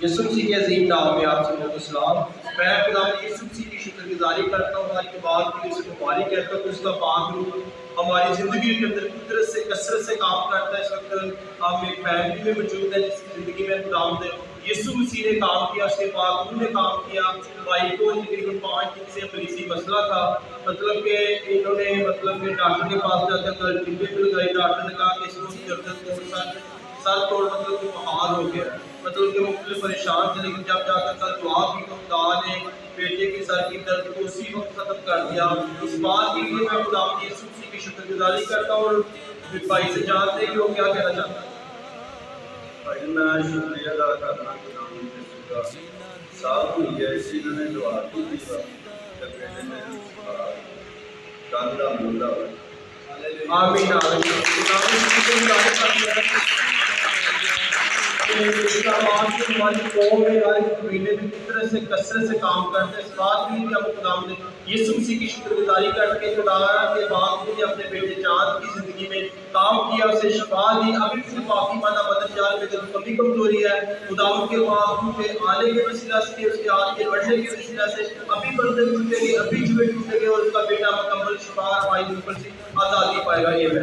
یسوع مسیح کے عظیم نام میں آپ سب کو سلام۔ میں خدا یسوع مسیح کی شکر گزاری کرتا ہوں، ہماری بات کی اس کو مبارک کہتا ہوں کہ اس کا پاک روح ہماری زندگی کے اندر قدرت سے کثرت سے کام کرتا ہے۔ اس وقت ہم ایک فیملی میں موجود ہیں جس کی زندگی میں خدا یسوع مسیح نے کام کیا، اس کے پاک روح نے کام کیا۔ بھائی کو تقریباً 5 دن سے پولیسی مسئلہ تھا، مطلب کہ انہوں نے ڈاکٹر کے پاس جا کر ٹیپے پہ لگائی۔ ڈاکٹر نے کہا کہ اس کو گردن سر توڑ مطلب کہ بحال ہو گیا، مطلب کہ مختلف پریشان تھے، لیکن جب جا کر کل دعا کی تو خدا نے بیٹے کے سر کی درد کو اسی وقت ختم کر دیا۔ اس بات کے لیے میں خدا یسوع مسیح کی شکر گزاری کرتا ہوں۔ اور بھائی سے جانتے ہیں کہ وہ کیا کہنا چاہتا ہے۔ بھائی میں شکریہ ادا کرنا خدا کا صاحب ہوئی ہے، اسی نے دعا کی تھی بیٹے نے گاندھا مولا آمین آمین۔ خدا کی شکر گزاری کرتا ہے اس کا بات کہ ہماری قوم میں ہر مہینے میں قدرت سے کثرت سے کام کرتے ہیں۔ اس بات کے لیے کہ ہم خدا نے یسوع مسیح کی شکر گزاری کر کے خدا کے باپ نے اپنے بیٹے چاند کی زندگی میں کام کیا، اسے شفا دی۔ ابھی بھی باقی مانا بدن جان میں کمی کمزوری ہے، خدا کے باپ کے آنے کے وسیلہ سے، اس کے ہاتھ کے بڑھنے کے وسیلہ سے ابھی بندے ٹوٹے گے، ابھی جوئے ٹوٹے گے، اور اس کا بیٹا مکمل شفا ہماری اوپر سے آزادی پائے گا۔ یہ میں